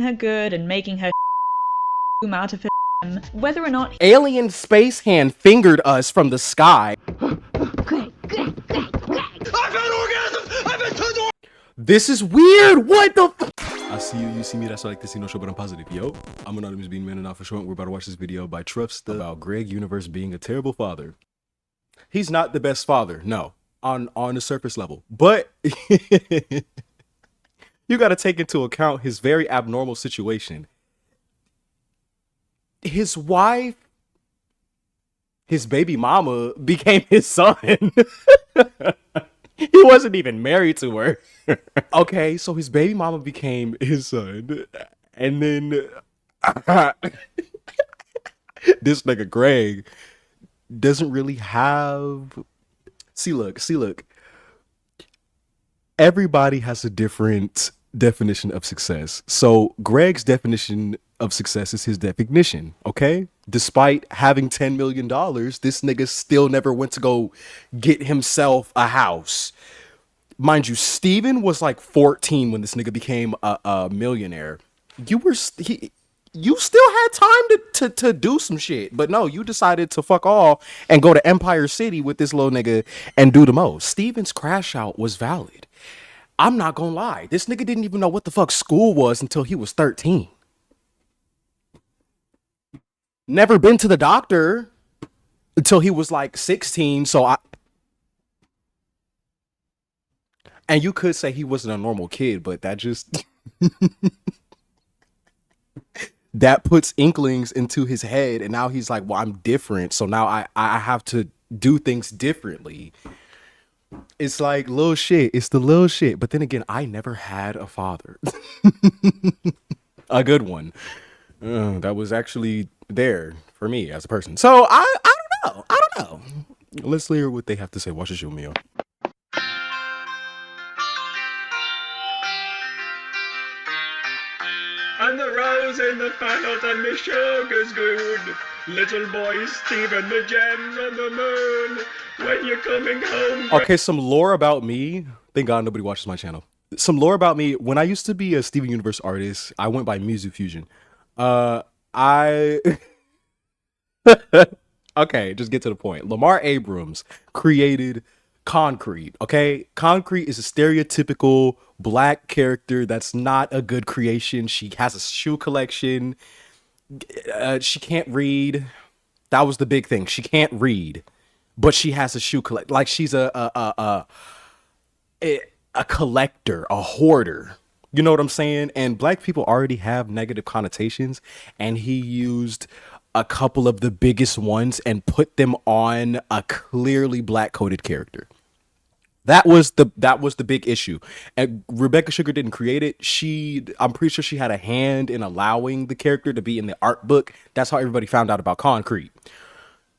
her good and making her out of him, whether or not alien space hand fingered us from the sky. I've had orgasms! I've had tons of This is weird. What the I see you, you see me, that's why I like to see no show, but I'm positive. Yo, I'm Anonymous Being Man and Not For Short. We're about to watch this video by Truff about Greg Universe being a terrible father. He's not the best father, no, on the surface level, but you got to take into account his very abnormal situation. His wife, his baby mama, became his son. He wasn't even married to her. Okay, so his baby mama became his son. And then this nigga Greg doesn't really have... See, look. Everybody has a different definition of success. So Greg's definition of success is his definition, okay? Despite having $10 million, this nigga still never went to go get himself a house. Mind you, Steven was like 14 when this nigga became a millionaire. You still had time to do some shit, but no, you decided to fuck all and go to Empire City with this little nigga and do the most. Steven's crash out was valid. I'm not gonna lie, this nigga didn't even know what the fuck school was until he was 13. Never been to the doctor until he was like 16, and you could say he wasn't a normal kid, but that just that puts inklings into his head, and now he's like, well, I'm different, so now I have to do things differently. It's like little shit. It's the little shit. But then again, I never had a father. A good one. That was actually there for me as a person. So I don't know. Let's hear what they have to say. Watch the show, Mio. And the rose in the funnels and the sugar's good. Little boy Steven, the gems on the moon. When you're coming home. Okay, some lore about me. Thank God nobody watches my channel. Some lore about me. When I used to be a Steven Universe artist, I went by Music Fusion. Okay, just get to the point. Lamar Abrams created Concrete, okay? Concrete is a stereotypical black character that's not a good creation. She has a shoe collection. She can't read. That was the big thing. She can't read, but she has a shoe collect. Like she's a collector, a hoarder. You know what I'm saying? And black people already have negative connotations, and he used a couple of the biggest ones and put them on a clearly black coded character. That was the big issue. And Rebecca Sugar didn't create it. I'm pretty sure she had a hand in allowing the character to be in the art book. That's how everybody found out about Concrete.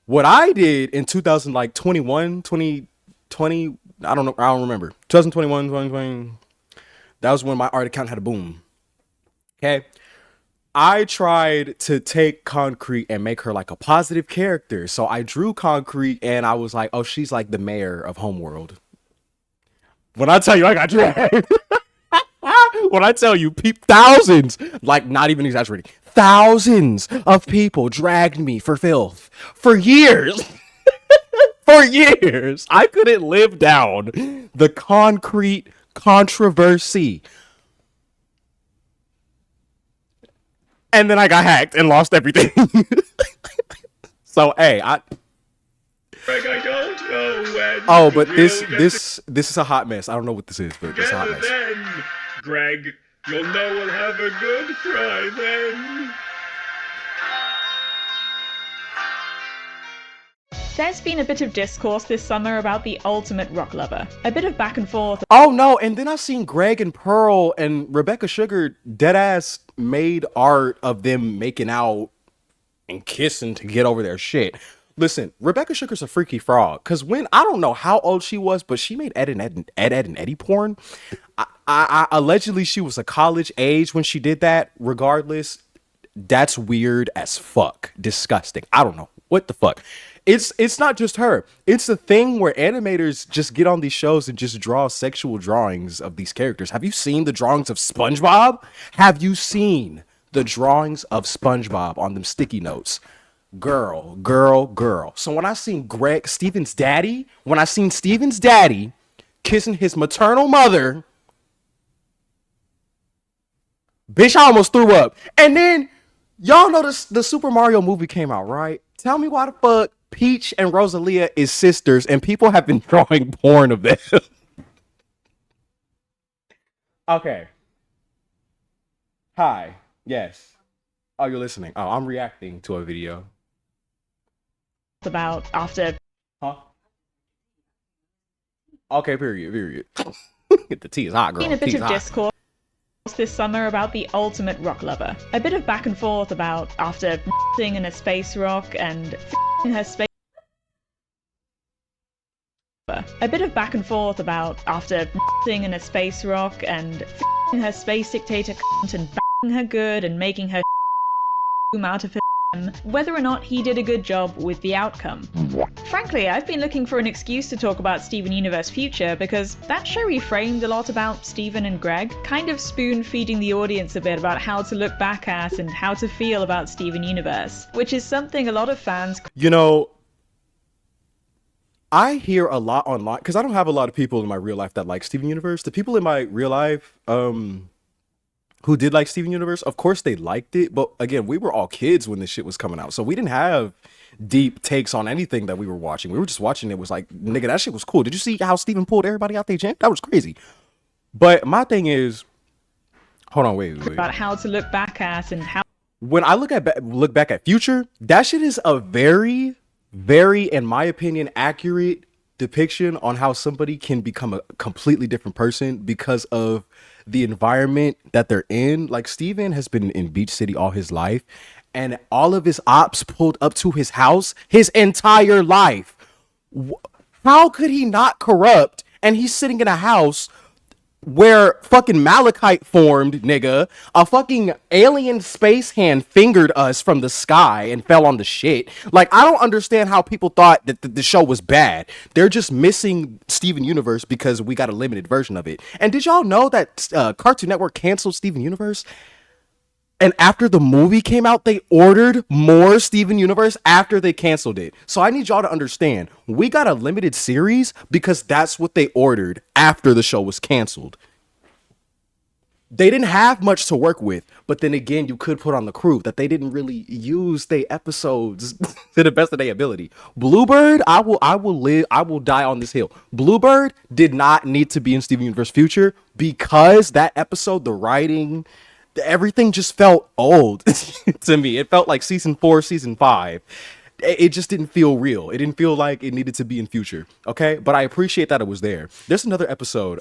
What I did in 2020, I don't remember. 2021, 2020. That was when my art account had a boom. Okay. I tried to take Concrete and make her like a positive character. So I drew Concrete and I was like, oh, she's like the mayor of Homeworld. When I tell you I got dragged, when I tell you thousands, like not even exaggerating, thousands of people dragged me for filth for years. For years. I couldn't live down the Concrete controversy. And then I got hacked and lost everything. So, hey, Greg, I don't know when. Oh, but this is a hot mess. I don't know what this is, but it's a hot mess. Then, Greg, you'll know we'll have a good cry then. there's been a bit of discourse this summer about the ultimate rock lover. A bit of back and forth. Oh no, and then I seen Greg and Pearl and Rebecca Sugar deadass made art of them making out and kissing to get over their shit. Listen, Rebecca Sugar's a freaky frog. Cause when I don't know how old she was, but she made Ed and Eddie porn. I allegedly she was a college age when she did that. Regardless, that's weird as fuck. Disgusting. I don't know what the fuck. It's not just her. It's the thing where animators just get on these shows and just draw sexual drawings of these characters. Have you seen the drawings of SpongeBob? Have you seen the drawings of SpongeBob on them sticky notes? Girl, girl, girl. So when I seen Steven's daddy kissing his maternal mother, bitch, I almost threw up. And then y'all know the Super Mario movie came out, right? Tell me why the fuck Peach and Rosalia is sisters and people have been drawing porn of them. Okay. Hi. Yes. Oh, you're listening. Oh, I'm reacting to a video. About after. Huh? Okay, period. The tea is hot, girl. Been a bit Tea's of hot. discourse this summer about the ultimate rock lover. A bit of back and forth about after in a space rock and her space. A bit of back and forth about after in a space rock and her space dictator and banging her good and making her out of him, whether or not he did a good job with the outcome. Frankly, I've been looking for an excuse to talk about Steven Universe Future because that show reframed a lot about Steven and Greg, kind of spoon-feeding the audience a bit about how to look back at and how to feel about Steven Universe, which is something a lot of fans... You know, I hear a lot online, because I don't have a lot of people in my real life that like Steven Universe. The people in my real life, who did like Steven Universe, of course they liked it, but again, we were all kids when this shit was coming out, so we didn't have deep takes on anything that we were watching. We were just watching it, was like, nigga, that shit was cool. Did you see how Steven pulled everybody out their gym? That was crazy. But my thing is, hold on, wait. About how to look back at and how... When I look back at Future, that shit is a very, very, in my opinion, accurate depiction on how somebody can become a completely different person because of the environment that they're in. Like, Steven has been in Beach City all his life, and all of his ops pulled up to his house his entire life. How could he not corrupt? And he's sitting in a house where fucking Malachite formed, nigga. A fucking alien space hand fingered us from the sky and fell on the shit. Like, I don't understand how people thought that the show was bad. They're just missing Steven Universe because we got a limited version of it. And did y'all know that Cartoon Network canceled Steven Universe? And after the movie came out, they ordered more Steven Universe after they canceled it. So I need y'all to understand, we got a limited series because that's what they ordered after the show was canceled. They didn't have much to work with, but then again, you could put on the crew that they didn't really use their episodes to the best of their ability. Bluebird, I will die on this hill. Bluebird did not need to be in Steven Universe Future because that episode, the writing, everything just felt old to me. It felt like season 4, season 5. It just didn't feel real. It didn't feel like it needed to be in Future. Okay, but I appreciate that it was there. There's another episode,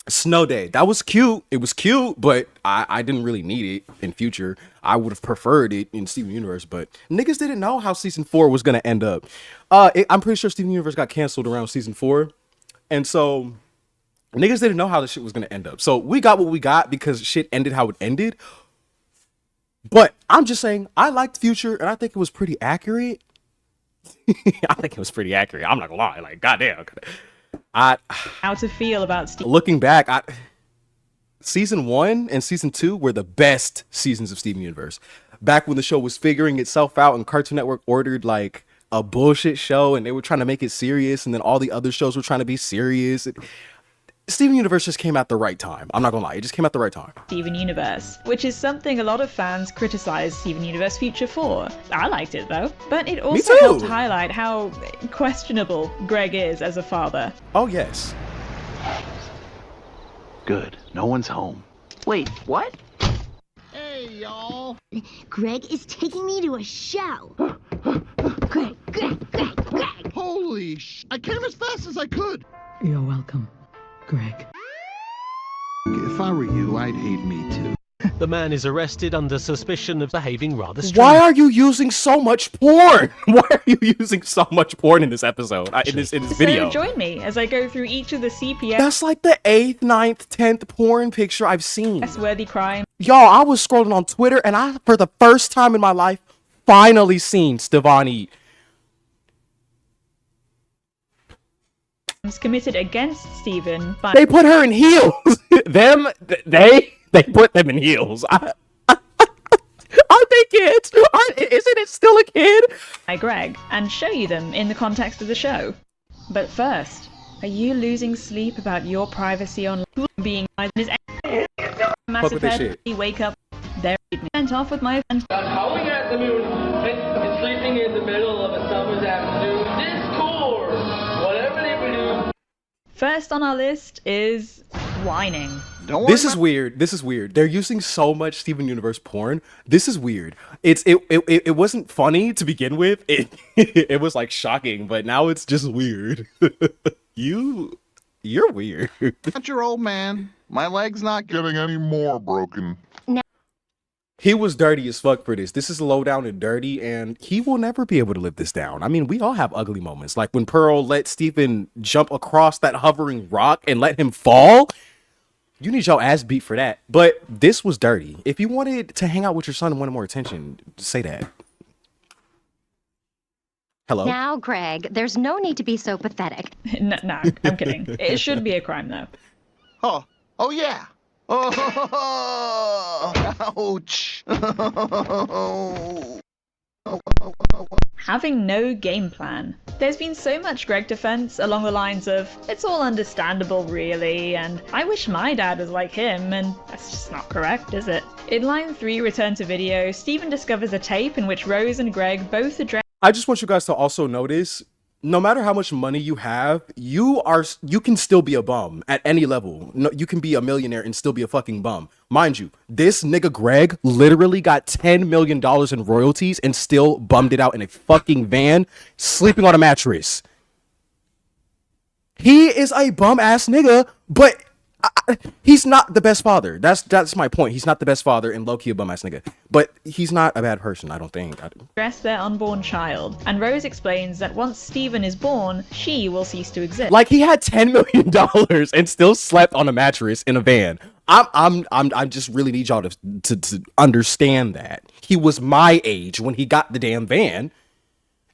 Snow Day. That was cute. It was cute, but I didn't really need it in Future. I would have preferred it in Steven Universe, but niggas didn't know how season 4 was gonna end up. I'm pretty sure Steven Universe got canceled around season 4, and so niggas didn't know how this shit was gonna end up. So we got what we got because shit ended how it ended. But I'm just saying, I liked Future, and I think it was pretty accurate. I think it was pretty accurate. I'm not gonna lie. Like, goddamn. How to feel about Steven. Looking back, season 1 and season 2 were the best seasons of Steven Universe. Back when the show was figuring itself out and Cartoon Network ordered like a bullshit show and they were trying to make it serious, and then all the other shows were trying to be serious. Steven Universe just came at the right time. I'm not gonna lie, it just came at the right time. Steven Universe, which is something a lot of fans criticize Steven Universe Future for. I liked it though, but it also helped highlight how questionable Greg is as a father. Oh yes. Good, no one's home. Wait, what? Hey, y'all. Greg is taking me to a show. Greg. Holy sh! I came as fast as I could. You're welcome, Greg. If I were you, I'd hate me too. The man is arrested under suspicion of behaving rather strange. Why are you using so much porn? Why are you using so much porn in this episode? In this video? So join me as I go through each of the CPS. That's like the 8th, 9th, 10th porn picture I've seen. Worthy crime. Y'all, I was scrolling on Twitter and I, for the first time in my life, finally seen Stevon eat. committed against Steven by They put her in heels. They put them in heels. Aren't they kids? Isn't it still a kid? Greg, and show you them in the context of the show. But first, are you losing sleep about your privacy on being his massive this head? shit. Wake up, there went off with my friend. Howling at the moon and sleeping in the middle of a summer's afternoon. Discord! Whatever they would do. First on our list is whining. This is weird. This is weird. They're using so much Steven Universe porn. This is weird. It wasn't funny to begin with. It was like shocking, but now it's just weird. You're weird. Not your old man. My leg's not getting any more broken. He was dirty as fuck for this. This is low down and dirty, and he will never be able to live this down. I mean, we all have ugly moments. Like when Pearl let Steven jump across that hovering rock and let him fall. You need your ass beat for that. But this was dirty. If you wanted to hang out with your son and wanted more attention, say that. Hello? Now, Greg, there's no need to be so pathetic. No, I'm kidding. It should be a crime, though. Oh yeah. Oh, ouch. Having no game plan. There's been so much Greg defense along the lines of, it's all understandable really, and I wish my dad was like him, and that's just not correct, is it? In line 3, Return to Video, Steven discovers a tape in which Rose and Greg both address. I just want you guys to also notice, no matter how much money you have, you can still be a bum at any level. No, you can be a millionaire and still be a fucking bum. Mind you, this nigga Greg literally got $10 million in royalties and still bummed it out in a fucking van, sleeping on a mattress. He is a bum ass nigga, but he's not the best father. That's my point. He's not the best father and low-key a bum ass nigga. But he's not a bad person, I don't think. Address their unborn child, and Rose explains that once Steven is born, she will cease to exist. Like he had $10 million and still slept on a mattress in a van. I just really need y'all to understand that. He was my age when he got the damn van,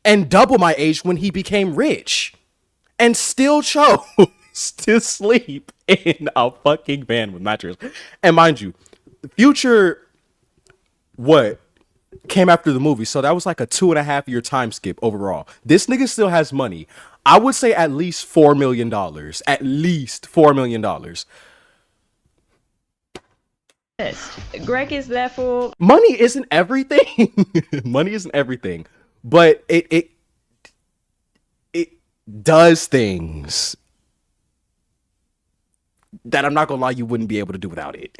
and double my age when he became rich, and still chose to sleep in a fucking van with mattress. And mind you, Future came after the movie, so that was like a 2.5 year time skip overall. This nigga still has money. I would say at least $4 million. At least $4 million. Greg is therefore... Money isn't everything. Money isn't everything. But it does things that I'm not gonna lie, you wouldn't be able to do without it.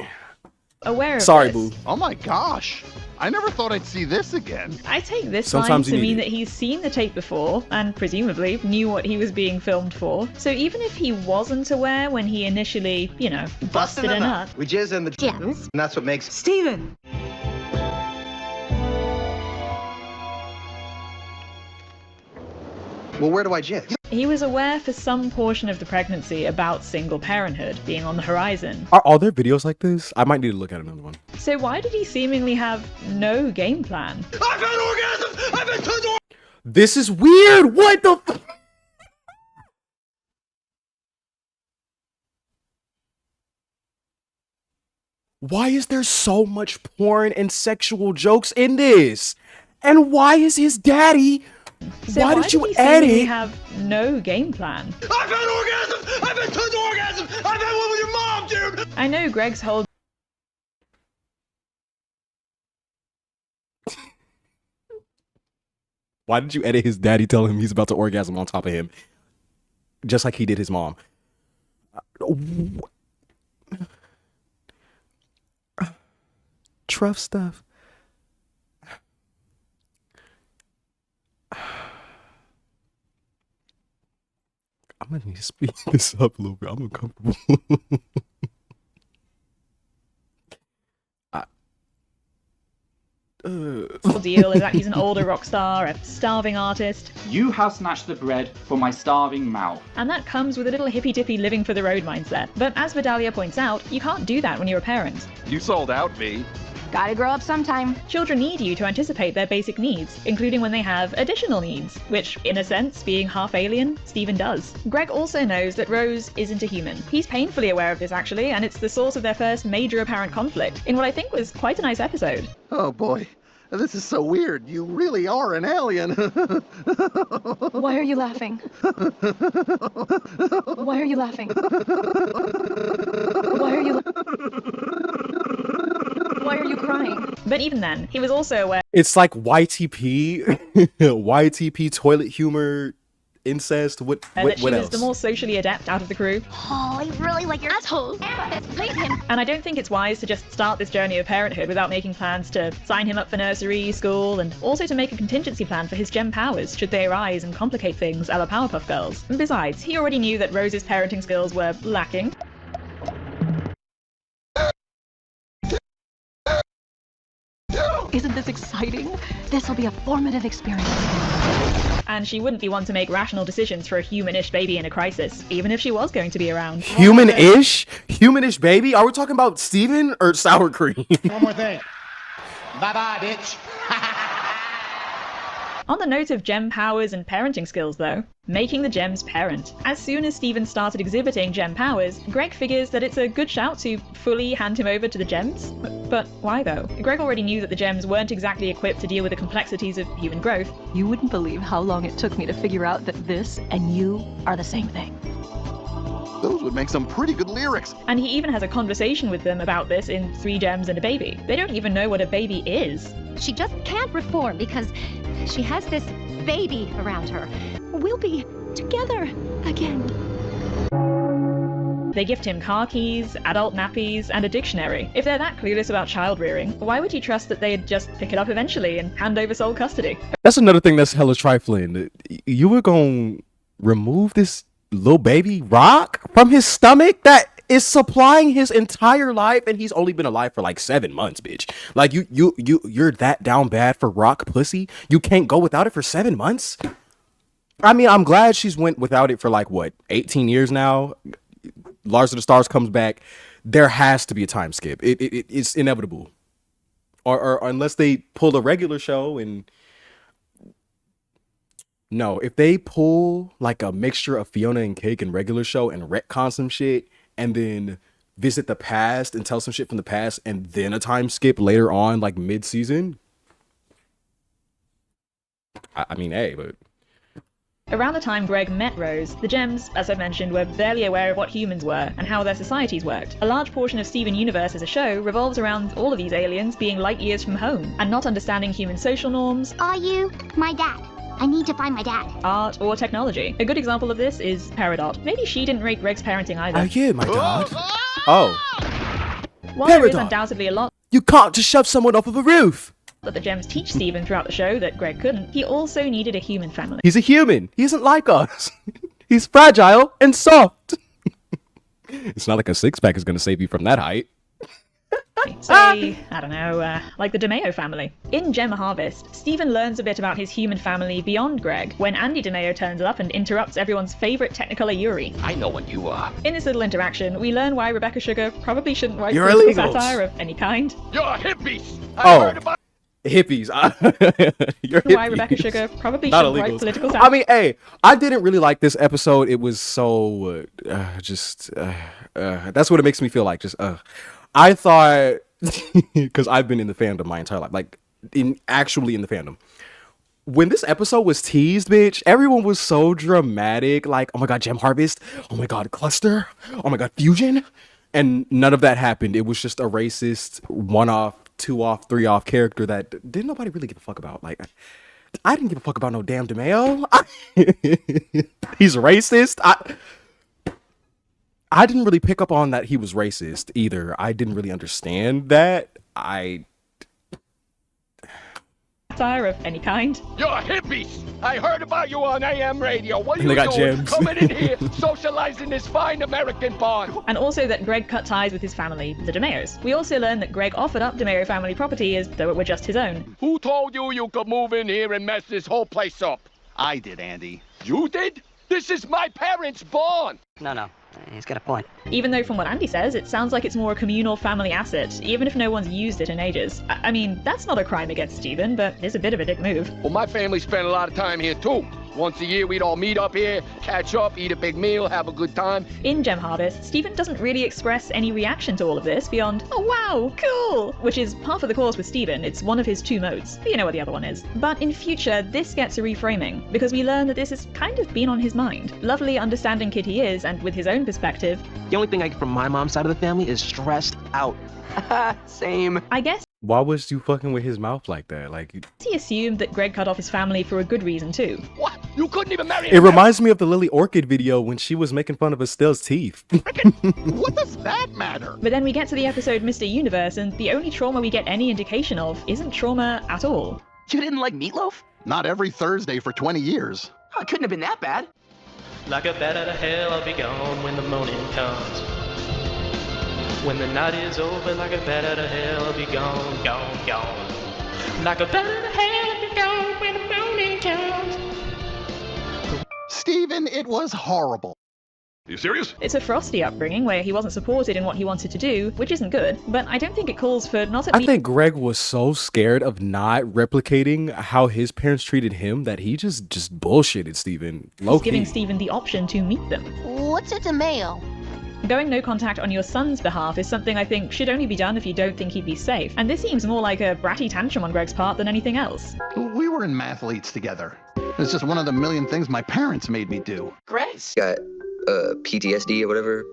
Aware of Sorry, this. boo. Oh my gosh. I never thought I'd see this again. I take this Sometimes line you to need mean it. that he's seen the tape before, and presumably knew what he was being filmed for. So even if he wasn't aware when he initially, busted a nut. We jizz in the Gems. and that's what makes Steven! Well, where do I jizz? He was aware for some portion of the pregnancy about single parenthood being on the horizon. Are all there videos like this? I might need to look at another one. So why did he seemingly have no game plan? I've had orgasms! I've had tons of This is weird. What the Why is there so much porn and sexual jokes in this? And why is his daddy? So why did you he edit? seemingly have no game plan? I've had orgasms! I've had tons of orgasms! I've had one with your mom, dude! I know Greg's whole Why did you edit his daddy telling him he's about to orgasm on top of him? Just like he did his mom. Truff stuff. I'm gonna need to speed this up a little bit. I'm uncomfortable. deal is that he's an older rock star, a starving artist, You have snatched the bread from my starving mouth. and that comes with a little hippy-dippy living for the road mindset. But as Vidalia points out, you can't do that when you're a parent. You sold out, V. Gotta grow up sometime. Children need you to anticipate their basic needs, including when they have additional needs, which, in a sense, being half alien, Steven does. Greg also knows that Rose isn't a human. He's painfully aware of this, actually, and it's the source of their first major apparent conflict, in what I think was quite a nice episode. Oh boy, this is so weird. You really are an alien. Why are you laughing? Why are you laughing? Why are you crying? But even then, he was also aware. It's like YTP, YTP toilet humor, incest. What that she was else? the more socially adept out of the crew. Oh, I really like your assholes. Leave him. And I don't think it's wise to just start this journey of parenthood without making plans to sign him up for nursery, school, and also to make a contingency plan for his gem powers should they arise and complicate things a la Powerpuff Girls. And besides, he already knew that Rose's parenting skills were lacking. Isn't this exciting? This will be a formative experience. And she wouldn't be one to make rational decisions for a human-ish baby in a crisis, even if she was going to be around. Human-ish? Human-ish baby? Are we talking about Steven or sour cream? One more thing. Bye-bye, bitch. On the note of gem powers and parenting skills, though, making the gems parent. As soon as Steven started exhibiting gem powers, Greg figures that it's a good shout to fully hand him over to the gems. But why though? Greg already knew that the gems weren't exactly equipped to deal with the complexities of human growth. You wouldn't believe how long it took me to figure out that this and you are the same thing. Those would make some pretty good lyrics. And he even has a conversation with them about this in 3 Gems and a Baby. They don't even know what a baby is. She just can't reform because she has this baby around her. We'll be together again. They gift him car keys, adult nappies, and a dictionary. If they're that clueless about child rearing, why would you trust that they'd just pick it up eventually and hand over sole custody? That's another thing that's hella trifling. You were gonna remove this little baby rock from his stomach that is supplying his entire life, and he's only been alive for like 7 months, bitch. Like you're that down bad for rock pussy? You can't go without it for 7 months? I mean, I'm glad she's went without it for like what, 18 years now. Lars of the Stars comes back. There has to be a time skip. It's inevitable, or unless they pull a regular show and. No, if they pull like a mixture of Fiona and Cake and regular show and retcon some shit and then visit the past and tell some shit from the past and then a time skip later on, like mid-season. I mean, hey, but... Around the time Greg met Rose, the Gems, as I mentioned, were barely aware of what humans were and how their societies worked. A large portion of Steven Universe as a show revolves around all of these aliens being light years from home and not understanding human social norms. Are you my dad? I need to find my dad. Art or technology. A good example of this is Peridot. Maybe she didn't rate Greg's parenting either. Oh yeah, my dad. Oh. While there is undoubtedly a lot you can't just shove someone off of a roof that the Gems teach Steven throughout the show that Greg couldn't, he also needed a human family. He's a human. He isn't like us. He's fragile and soft. It's not like a six-pack is going to save you from that height. Say, I don't know, like the DeMeo family. In Gem Harvest, Steven learns a bit about his human family beyond Greg when Andy DeMeo turns up and interrupts everyone's favourite Technicolor Yuri. I know what you are. In this little interaction, we learn why Rebecca Sugar probably shouldn't write You're political illegals. satire of any kind. You're hippies! Hippies. You're Why hippies. Rebecca Sugar probably Not shouldn't write illegals. political satire. I mean, hey, I didn't really like this episode. It was so that's what it makes me feel like. I thought, because I've been in the fandom my entire life, like actually in the fandom. When this episode was teased, bitch, everyone was so dramatic. Like, oh my god, Gem Harvest. Oh my god, Cluster. Oh my god, Fusion. And none of that happened. It was just a racist, 1-off, 2-off, 3-off character that didn't nobody really give a fuck about. Like, I didn't give a fuck about no damn DeMeo. He's racist. I didn't really pick up on that he was racist either. I didn't really understand that. Satire of any kind. You're hippies! I heard about you on AM radio. What are And you they got doing? gems. Coming in here, socializing this fine American bond. And also that Greg cut ties with his family, the DeMeos. We also learn that Greg offered up DeMeo family property as though it were just his own. Who told you you could move in here and mess this whole place up? I did, Andy. You did? This is my parents' barn. No. He's got a point. Even though from what Andy says, it sounds like it's more a communal family asset, even if no one's used it in ages. I mean, that's not a crime against Stephen, but it's a bit of a dick move. Well, my family spent a lot of time here too. Once a year, we'd all meet up here, catch up, eat a big meal, have a good time. In Gem Harvest, Stephen doesn't really express any reaction to all of this beyond, oh wow, cool, which is par for the course with Stephen. It's one of his 2 modes. But you know what the other one is. But in future, this gets a reframing, because we learn that this has kind of been on his mind. Lovely, understanding kid he is, and with his own perspective. The only thing I get from my mom's side of the family is stressed out. Same. I guess Why was you fucking with his mouth like that? Like, he assumed that Greg cut off his family for a good reason too. What? You couldn't even marry it reminds me of the Lily Orchid video when she was making fun of Estelle's teeth. What does that matter? But then we get to the episode Mr. Universe, and the only trauma we get any indication of isn't trauma at all. You didn't like meatloaf? Not every Thursday for 20 years. Oh, it couldn't have been that bad. Like a bat out of hell, I'll be gone when the morning comes. When the night is over, like a bat out of hell, I'll be gone, gone, gone. Like a bat out of hell, I'll be gone when the morning comes. Stephen, it was horrible. Are you serious? It's a Frosty upbringing where he wasn't supported in what he wanted to do, which isn't good, but I don't think it calls for not at I think Greg was so scared of not replicating how his parents treated him that he just bullshitted Stephen. Low-key. giving Stephen the option to meet them. What's a DeMayo? Going no contact on your son's behalf is something I think should only be done if you don't think he'd be safe, and this seems more like a bratty tantrum on Greg's part than anything else. We were in mathletes together. It's just one of the million things my parents made me do. Grace. Got PTSD or whatever.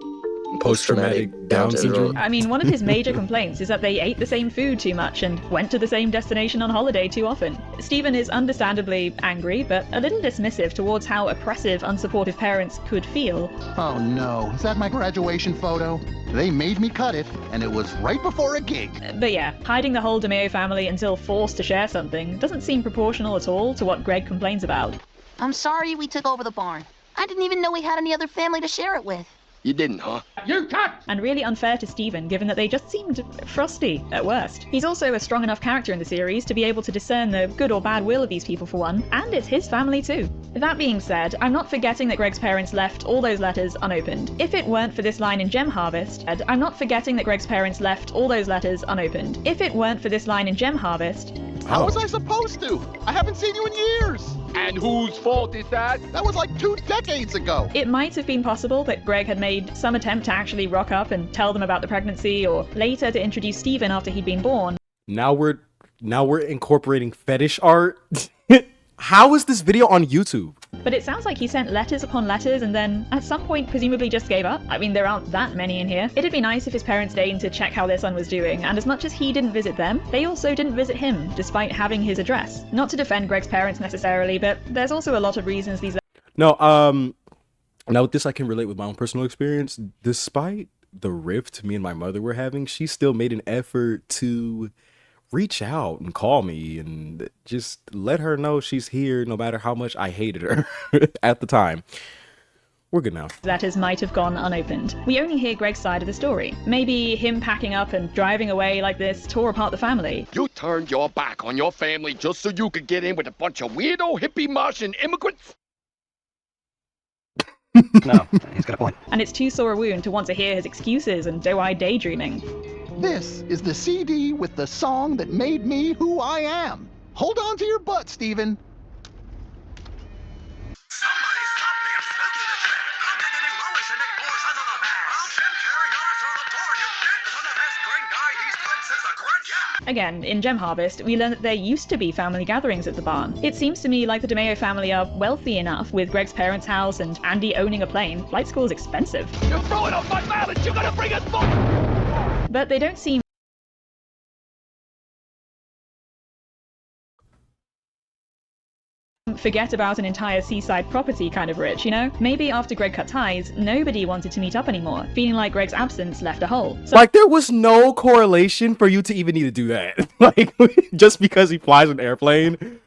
Post-traumatic Down syndrome. I mean, one of his major complaints is that they ate the same food too much and went to the same destination on holiday too often. Stephen is understandably angry, but a little dismissive towards how oppressive, unsupportive parents could feel. Oh no, is that my graduation photo? They made me cut it, and it was right before a gig. But yeah, hiding the whole DeMayo family until forced to share something doesn't seem proportional at all to what Greg complains about. I'm sorry we took over the barn. I didn't even know we had any other family to share it with. You didn't, huh? You cut! And really unfair to Stephen, given that they just seemed frosty at worst. He's also a strong enough character in the series to be able to discern the good or bad will of these people for one, and it's his family too. That being said, I'm not forgetting that Greg's parents left all those letters unopened. If it weren't for this line in Gem Harvest, I'm not forgetting that Greg's parents left all those letters unopened. If it weren't for this line in Gem Harvest, how was I supposed to? I haven't seen you in years. And whose fault is that? That was like 2 decades ago. It might have been possible that Greg had made some attempt to actually rock up and tell them about the pregnancy, or later to introduce Stephen after he'd been born. Now we're incorporating fetish art. How is this video on YouTube? But it sounds like he sent letters upon letters and then at some point presumably just gave up. I mean, there aren't that many in here. It'd be nice if his parents deigned to check how their son was doing, and as much as he didn't visit them, they also didn't visit him, despite having his address. Not to defend Greg's parents necessarily, but there's also a lot of reasons these... No, now with this I can relate with my own personal experience. Despite the rift me and my mother were having, she still made an effort to reach out and call me and just let her know she's here no matter how much I hated her at the time. We're good now. Letters might have gone unopened. We only hear Greg's side of the story. Maybe him packing up and driving away like this tore apart the family. You turned your back on your family just so you could get in with a bunch of weirdo hippie Martian immigrants? No, he's got a point. And it's too sore a wound to want to hear his excuses and doe-eyed daydreaming. This is the CD with the song that made me who I am. Hold on to your butt, Stephen. Somebody stop me! I'm smoking the track. I'm getting Lois and Nick Moore's under the bag. I'll Jim carrying on through the door, you bitch! One of the best green guy he's played since the Grinch. Again, in Gem Harvest, we learn that there used to be family gatherings at the barn. It seems to me like the DeMayo family are wealthy enough, with Greg's parents' house and Andy owning a plane. Flight school is expensive. You're throwing off my balance! You gotta bring us more! But they don't seem forget about an entire seaside property kind of rich, you know? Maybe after Greg cut ties, nobody wanted to meet up anymore, feeling like Greg's absence left a hole. So like, there was no correlation for you to even need to do that. Like, just because he flies an airplane.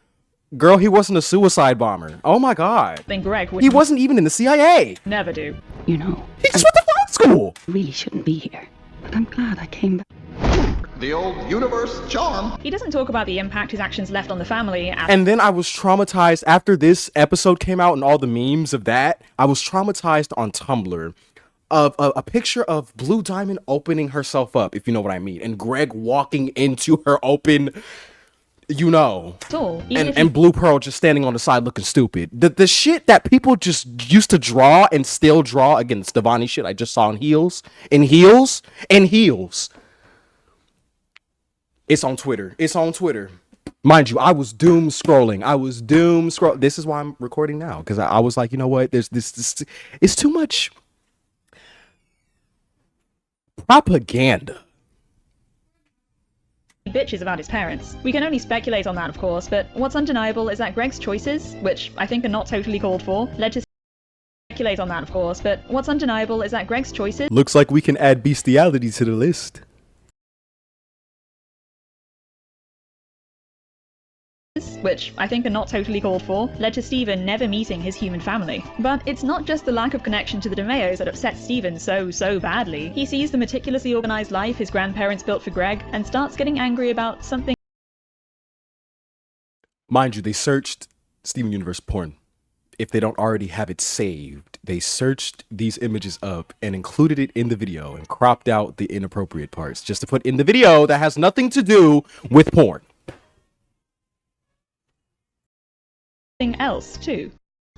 Girl, he wasn't a suicide bomber. Oh my god. Then Greg would... He wasn't even in the CIA. Never do. You know, he just went to flight school. I really shouldn't be here, but I'm glad I came back. The old universe charm. He doesn't talk about the impact his actions left on the family. And then I was traumatized after this episode came out and all the memes of that. I was traumatized on Tumblr of a picture of Blue Diamond opening herself up, if you know what I mean, and Greg walking into her open, you know, and Blue Pearl just standing on the side looking stupid. The shit that people just used to draw and still draw against Stevani shit I just saw in Heels. It's on Twitter. Mind you, I was doom scrolling. This is why I'm recording now, because I was like, you know what? There's this. It's too much propaganda. Bitches about his parents. We can only speculate on that, of course, but what's undeniable is that Greg's choices, which I think are not totally called for, led to speculate on that, of course, but what's undeniable is that Greg's choices. Looks like we can add bestiality to the list. Which I think are not totally called for, led to Steven never meeting his human family. But it's not just the lack of connection to the DeMeos that upsets Steven so badly. He sees the meticulously organized life his grandparents built for Greg and starts getting angry about something. Mind you, they searched Steven Universe porn. If they don't already have it saved, they searched these images up and included it in the video and cropped out the inappropriate parts just to put in the video that has nothing to do with porn. Else too.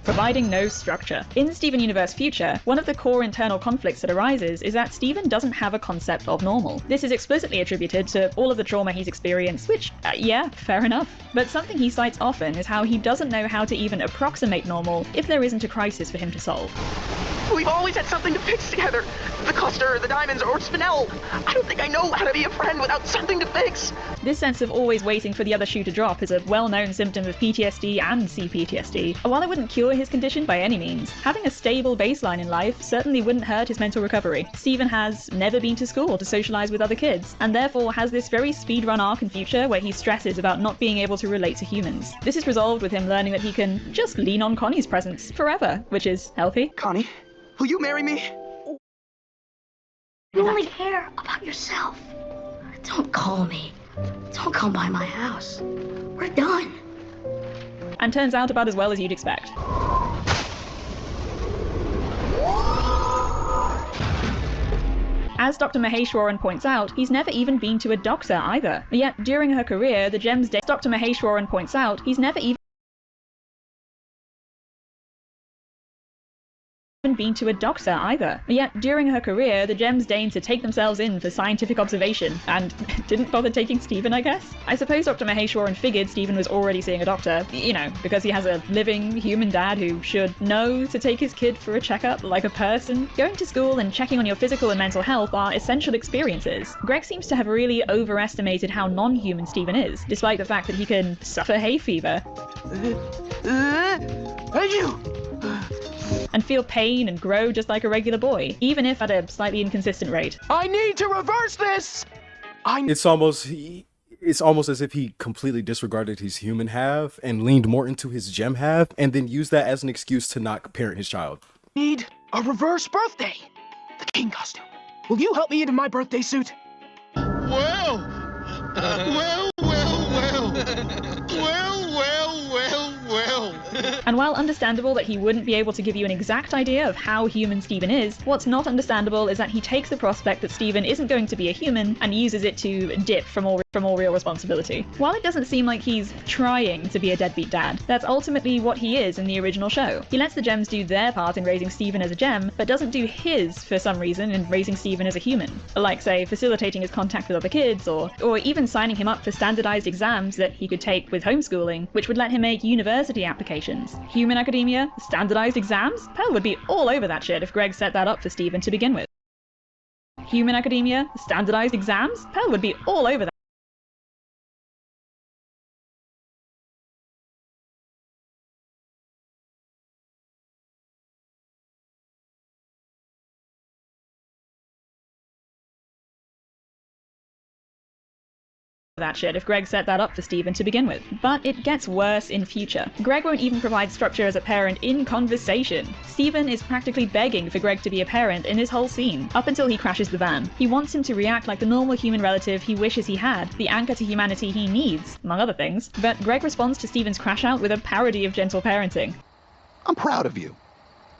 Providing no structure. In Steven Universe Future, one of the core internal conflicts that arises is that Steven doesn't have a concept of normal. This is explicitly attributed to all of the trauma he's experienced, which, yeah, fair enough. But something he cites often is how he doesn't know how to even approximate normal if there isn't a crisis for him to solve. We've always had something to fix together. The cluster, the diamonds, or Spinel. I don't think I know how to be a friend without something to fix. This sense of always waiting for the other shoe to drop is a well-known symptom of PTSD and CPTSD. While it wouldn't cure his condition by any means, having a stable baseline in life certainly wouldn't hurt his mental recovery. Steven has never been to school to socialize with other kids, and therefore has this very speedrun arc in Future where he stresses about not being able to relate to humans. This is resolved with him learning that he can just lean on Connie's presence forever, which is healthy. Connie, will you marry me? You only care about yourself. Don't call me. Don't come by my house. We're done. And turns out about as well as you'd expect. As Dr. Maheshwaran points out, he's never even been to a doctor either. Yet during her career, the Gems Dr. Maheshwaran points out, he's never even been to a doctor either. Yet during her career, the Gems deigned to take themselves in for scientific observation, and didn't bother taking Steven, I guess? I suppose Dr. Maheshwaran figured Steven was already seeing a doctor, you know, because he has a living, human dad who should know to take his kid for a checkup like a person. Going to school and checking on your physical and mental health are essential experiences. Greg seems to have really overestimated how non-human Steven is, despite the fact that he can suffer hay fever. And feel pain and grow just like a regular boy, even if at a slightly inconsistent rate. I need to reverse this! It's almost as if he completely disregarded his human half and leaned more into his gem half, and then used that as an excuse to not parent his child. Need a reverse birthday. The king costume. Will you help me into my birthday suit? Well. And while understandable that he wouldn't be able to give you an exact idea of how human Steven is, what's not understandable is that he takes the prospect that Steven isn't going to be a human and uses it to dip from all real responsibility. While it doesn't seem like he's trying to be a deadbeat dad, that's ultimately what he is in the original show. He lets the Gems do their part in raising Steven as a gem, but doesn't do his for some reason in raising Steven as a human. Like, say, facilitating his contact with other kids, or even signing him up for standardized exams that he could take with homeschooling, which would let him make university applications. Human academia? Standardized exams? Pell would be all over that shit if Greg set that up for Steven to begin with. Human academia? Standardized exams? Pell would be all over that. If Greg set that up for Steven to begin with. But it gets worse in Future. Greg won't even provide structure as a parent in conversation. Steven is practically begging for Greg to be a parent in this whole scene, up until he crashes the van. He wants him to react like the normal human relative he wishes he had, the anchor to humanity he needs, among other things. But Greg responds to Steven's crash out with a parody of gentle parenting. I'm proud of you.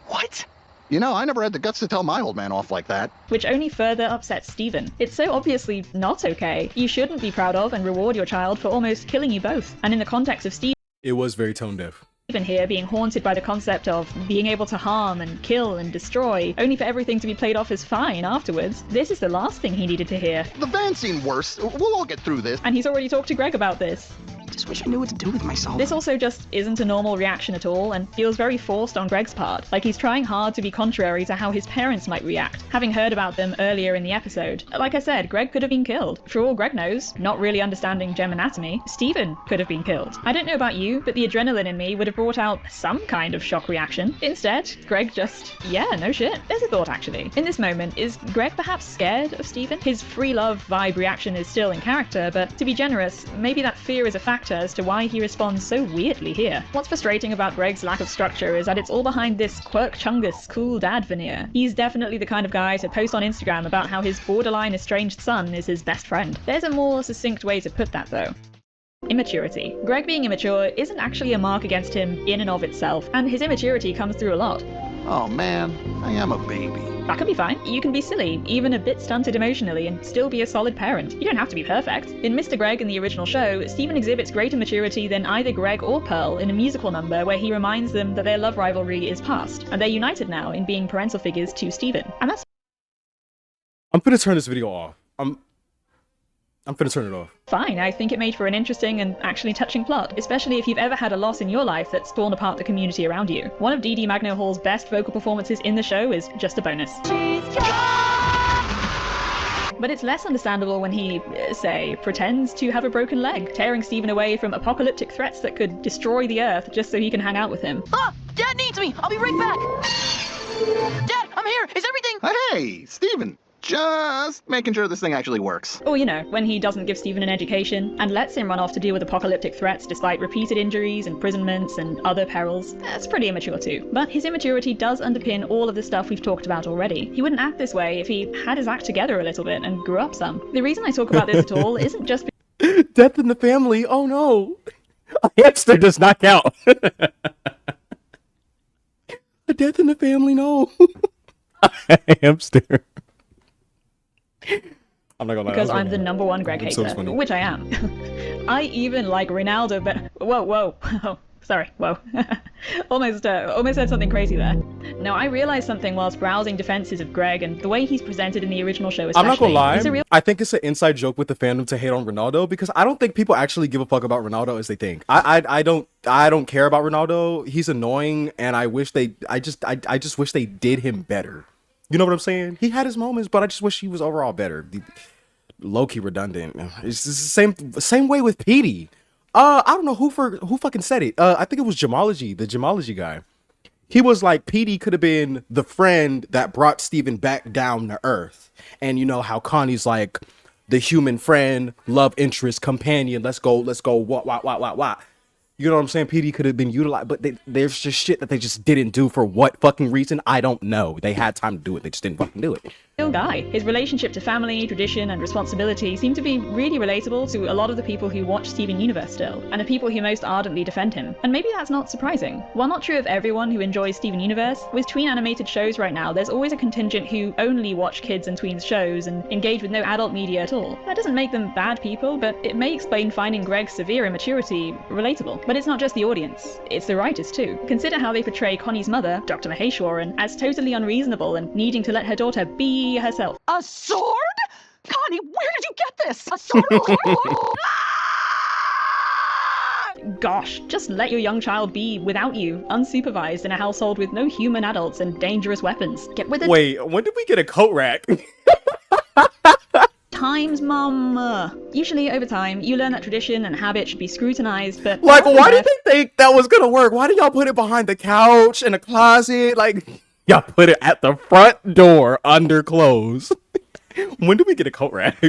What? You know, I never had the guts to tell my old man off like that. Which only further upsets Stephen. It's so obviously not okay. You shouldn't be proud of and reward your child for almost killing you both. And in the context of Stephen, It was very tone deaf. Even here being haunted by the concept of being able to harm and kill and destroy, only for everything to be played off as fine afterwards. This is the last thing he needed to hear. The van seemed worse. We'll all get through this. And he's already talked to Greg about this. Just wish I knew what to do with myself. This also just isn't a normal reaction at all, and feels very forced on Greg's part, like he's trying hard to be contrary to how his parents might react, having heard about them earlier in the episode. Like I said, Greg could have been killed. For all Greg knows, not really understanding gem anatomy, Stephen could have been killed. I don't know about you, but the adrenaline in me would have brought out some kind of shock reaction. Instead, Greg just, yeah, no shit. There's a thought actually. In this moment, is Greg perhaps scared of Stephen? His free love vibe reaction is still in character, but to be generous, maybe that fear is a factor as to why he responds so weirdly here. What's frustrating about Greg's lack of structure is that it's all behind this quirk chungus cool dad veneer. He's definitely the kind of guy to post on Instagram about how his borderline estranged son is his best friend. There's a more succinct way to put that though. Immaturity. Greg being immature isn't actually a mark against him in and of itself, and his immaturity comes through a lot. Oh man, I am a baby. That can be fine. You can be silly, even a bit stunted emotionally, and still be a solid parent. You don't have to be perfect. In Mr. Greg in the original show, Stephen exhibits greater maturity than either Greg or Pearl in a musical number where he reminds them that their love rivalry is past, and they're united now in being parental figures to Stephen. And that's I'm gonna turn this video off. I'm finna turn it off. fine. I think it made for an interesting and actually touching plot, especially if you've ever had a loss in your life that's torn apart the community around you. One of Dee Dee Magno Hall's best vocal performances in the show is just a bonus. But it's less understandable when he, say, pretends to have a broken leg, tearing Stephen away from apocalyptic threats that could destroy the Earth just so he can hang out with him. Ah! Dad needs me! I'll be right back! Dad, I'm here! Is everything— Hey, Stephen! Just making sure this thing actually works. Or, you know, when he doesn't give Stephen an education and lets him run off to deal with apocalyptic threats despite repeated injuries, imprisonments, and other perils. That's pretty immature too. But his immaturity does underpin all of the stuff we've talked about already. He wouldn't act this way if he had his act together a little bit and grew up some. The reason I talk about this at all isn't just Death in the family, oh no. A hamster does not count. A death in the family, no. A hamster. I'm not gonna lie. Because I'm the #1 Greg hater, so which I am. I even like Ronaldo, but whoa. Oh, sorry, whoa. almost said something crazy there. Now, I realized something whilst browsing defenses of Greg and the way he's presented in the original show especially. I'm not gonna lie, I think it's an inside joke with the fandom to hate on Ronaldo because I don't think people actually give a fuck about Ronaldo as they think. I don't care about Ronaldo. He's annoying, and I just wish they did him better. You know what I'm saying? He had his moments, but I just wish he was overall better. Low-key redundant. It's the same way with Petey. I don't know who fucking said it. I think it was Gemology, the Gemology guy. He was like, Petey could have been the friend that brought Stephen back down to earth. And you know how Connie's like the human friend, love interest, companion. Let's go, what. You know what I'm saying? PD could have been utilized, but there's just shit that they just didn't do for what fucking reason? I don't know. They had time to do it. They just didn't fucking do it. Guy. His relationship to family, tradition, and responsibility seem to be really relatable to a lot of the people who watch Steven Universe still, and the people who most ardently defend him. And maybe that's not surprising. While not true of everyone who enjoys Steven Universe, with tween animated shows right now, there's always a contingent who only watch kids and tweens shows and engage with no adult media at all. That doesn't make them bad people, but it may explain finding Greg's severe immaturity relatable. But it's not just the audience, it's the writers too. Consider how they portray Connie's mother, Dr. Maheshwaran, as totally unreasonable and needing to let her daughter be herself. A sword? Connie, where did you get this? A sword? Gosh, just let your young child be without you, unsupervised in a household with no human adults and dangerous weapons. Get with it. Wait, when did we get a coat rack? Times, Mum. Usually over time, you learn that tradition and habit should be scrutinized, but... Like, why did they think that was gonna work? Why did y'all put it behind the couch, in a closet? Like, y'all put it at the front door, under clothes. When did we get a coat rack?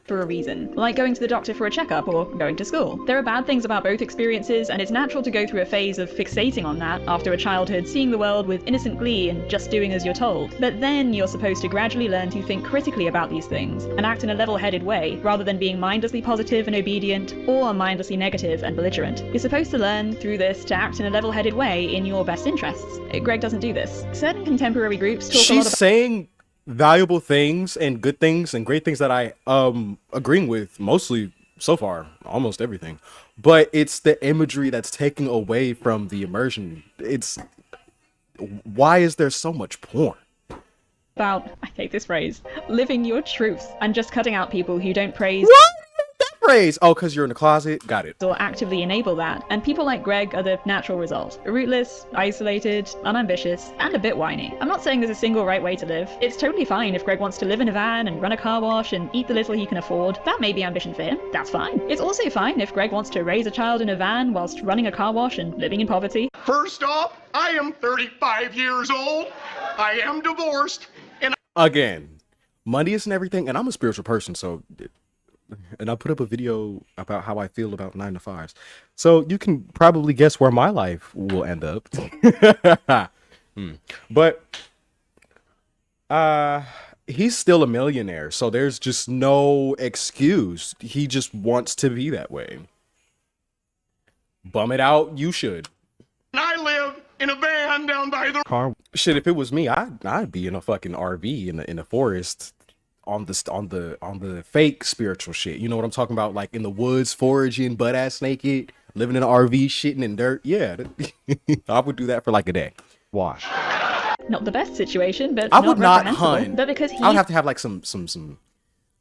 for a reason, like going to the doctor for a checkup or going to school. There are bad things about both experiences, and it's natural to go through a phase of fixating on that after a childhood, seeing the world with innocent glee and just doing as you're told. But then you're supposed to gradually learn to think critically about these things and act in a level-headed way, rather than being mindlessly positive and obedient or mindlessly negative and belligerent. You're supposed to learn through this to act in a level-headed way in your best interests. Greg doesn't do this. Certain contemporary groups talk a lot She's about saying valuable things and good things and great things that I agreeing with mostly so far, almost everything. But it's the imagery that's taking away from the immersion. It's why is there so much porn? I hate this phrase, living your truth and just cutting out people who don't praise Phrase. Oh, because you're in the closet. Got it. or actively enable that, and people like Greg are the natural result. Rootless, isolated, unambitious, and a bit whiny. I'm not saying there's a single right way to live. It's totally fine if Greg wants to live in a van and run a car wash and eat the little he can afford. That may be ambition for him. That's fine. It's also fine if Greg wants to raise a child in a van whilst running a car wash and living in poverty. First off, I am 35 years old. I am divorced. And Again, money isn't everything, and I'm a spiritual person, so... And I put up a video about how I feel about 9 to 5s. So you can probably guess where my life will end up. But he's still a millionaire, so there's just no excuse. He just wants to be that way. Bum it out, you should. I live in a van down by the Car. Shit, if it was me, I'd be in a fucking RV in the forest. On the fake spiritual shit, you know what I'm talking about, like in the woods, foraging, butt ass naked, living in an RV, shitting in dirt. Yeah, I would do that for like a day. Wash. Not the best situation, but I would not reprehensible. hunt. But because I would have to have like some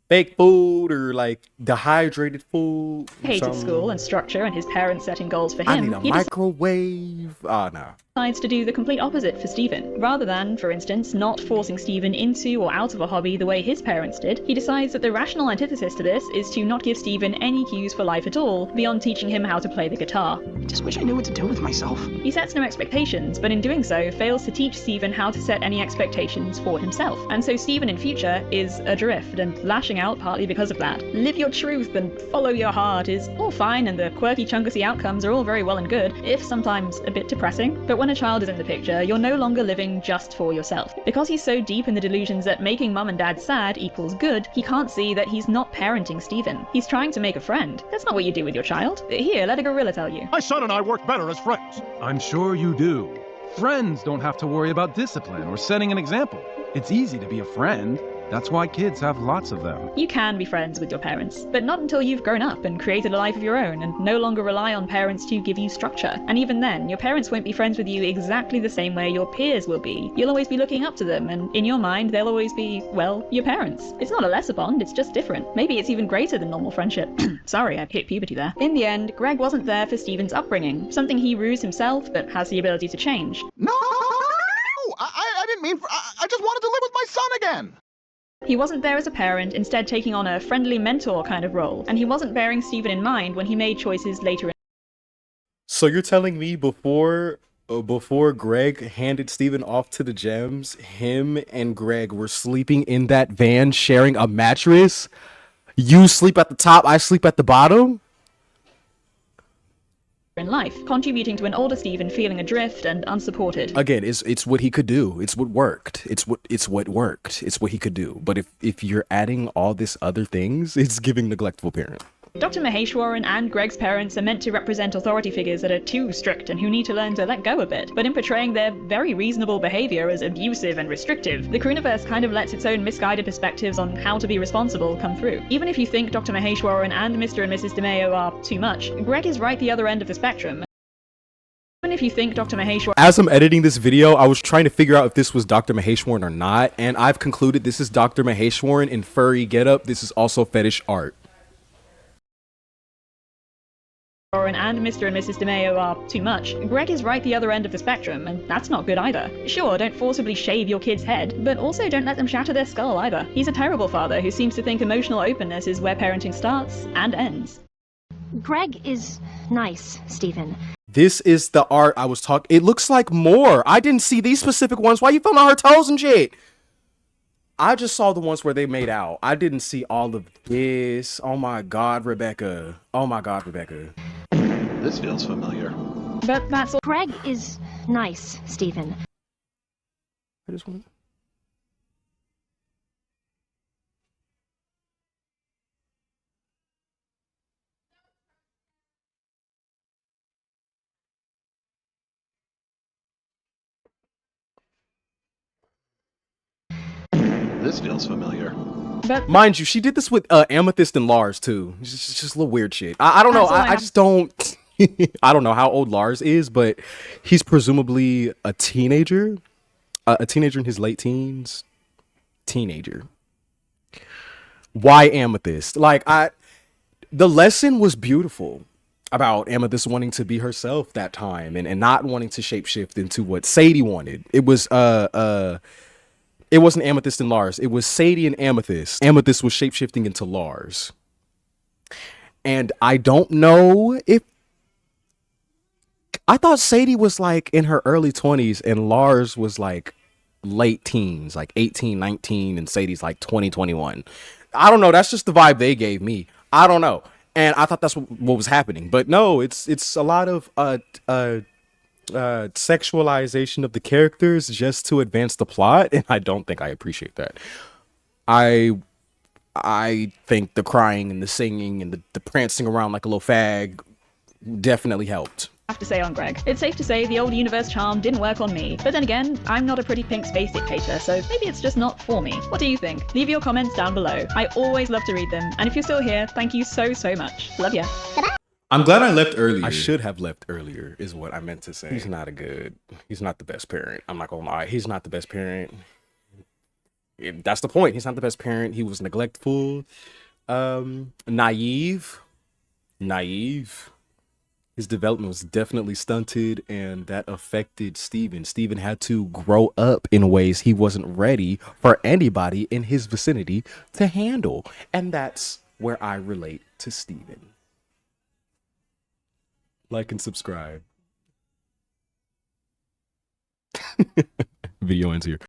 fake food or like dehydrated food. hated school and structure and his parents setting goals for him, I need a he microwave. Oh no. decides to do the complete opposite for Stephen. Rather than, for instance, not forcing Stephen into or out of a hobby the way his parents did, he decides that the rational antithesis to this is to not give Stephen any cues for life at all, beyond teaching him how to play the guitar. I just wish I knew what to do with myself. He sets no expectations, but in doing so, fails to teach Stephen how to set any expectations for himself. And so Stephen in future is adrift and lashing out partly because of that. Live your truth and follow your heart is all fine, and the quirky chunkusy outcomes are all very well and good, if sometimes a bit depressing. But when a child is in the picture, you're no longer living just for yourself. Because he's so deep in the delusions that making mum and dad sad equals good, he can't see that he's not parenting Stephen. He's trying to make a friend. That's not what you do with your child. Here, let a gorilla tell you. My son and I work better as friends. I'm sure you do. Friends don't have to worry about discipline or setting an example. It's easy to be a friend. That's why kids have lots of them. You can be friends with your parents, but not until you've grown up and created a life of your own and no longer rely on parents to give you structure. And even then, your parents won't be friends with you exactly the same way your peers will be. You'll always be looking up to them, and in your mind, they'll always be, well, your parents. It's not a lesser bond, it's just different. Maybe it's even greater than normal friendship. Sorry, I hit puberty there. In the end, Greg wasn't there for Stephen's upbringing, something he rues himself but has the ability to change. No! I didn't mean I just wanted to live with my son again! He wasn't there as a parent, instead taking on a friendly mentor kind of role, and he wasn't bearing Stephen in mind when he made choices later in. So you're telling me before Greg handed Stephen off to the Gems, him and Greg were sleeping in that van sharing a mattress? You sleep at the top, I sleep at the bottom? In life, contributing to an older Stephen feeling adrift and unsupported. Again, it's what he could do. It's what worked. It's what worked. It's what he could do. But if you're adding all this other things, it's giving neglectful parent. Dr. Maheshwaran and Greg's parents are meant to represent authority figures that are too strict and who need to learn to let go a bit. But in portraying their very reasonable behavior as abusive and restrictive, the Krooniverse kind of lets its own misguided perspectives on how to be responsible come through. Even if you think Dr. Maheshwaran and Mr. and Mrs. DeMeo are too much, Greg is right the other end of the spectrum. Even if you think Dr. Maheshwaran... As I'm editing this video, I was trying to figure out if this was Dr. Maheshwaran or not, and I've concluded this is Dr. Maheshwaran in furry getup. This is also fetish art. and Mr. and Mrs. DeMeo are too much, Greg is right the other end of the spectrum, and that's not good either. Sure, don't forcibly shave your kid's head, but also don't let them shatter their skull either. He's a terrible father who seems to think emotional openness is where parenting starts and ends. Greg is nice, Stephen. This is the art I was talking. It looks like more. I didn't see these specific ones. Why you filming on her toes and shit? I just saw the ones where they made out. I didn't see all of this. Oh my God, Rebecca. Oh my God, Rebecca. This feels familiar. But that's all. Greg is nice, Stephen. I just want. This feels familiar. But mind you, she did this with Amethyst and Lars too. It's just a little weird shit. I don't know. I just don't. I don't know how old Lars is, but he's presumably a teenager, a teenager in his late teens. Teenager. Why Amethyst? Like the lesson was beautiful about Amethyst wanting to be herself that time and not wanting to shapeshift into what Sadie wanted. It was it wasn't Amethyst and Lars. It was Sadie and Amethyst. Amethyst was shapeshifting into Lars. And I don't know if I thought Sadie was like in her early 20s and Lars was like late teens, like 18, 19, and Sadie's like 20, 21. I don't know. That's just the vibe they gave me. I don't know. And I thought that's what was happening. But no, it's a lot of sexualization of the characters just to advance the plot, and I don't think I appreciate that. I think the crying and the singing and the prancing around like a little fag definitely helped. Have to say on Greg. It's safe to say the old universe charm didn't work on me, but then again, I'm not a pretty pink space dictator, so maybe it's just not for me. What do you think? Leave your comments down below. I always love to read them, and if you're still here, thank you so much. Love ya. I'm glad I left earlier. I should have left earlier is what I meant to say. He's not the best parent. I'm not gonna lie. He's not the best parent. That's the point. He's not the best parent. He was neglectful, naive. His development was definitely stunted, and that affected Steven. Steven had to grow up in ways he wasn't ready for anybody in his vicinity to handle. And that's where I relate to Steven. Like and subscribe. Video ends here.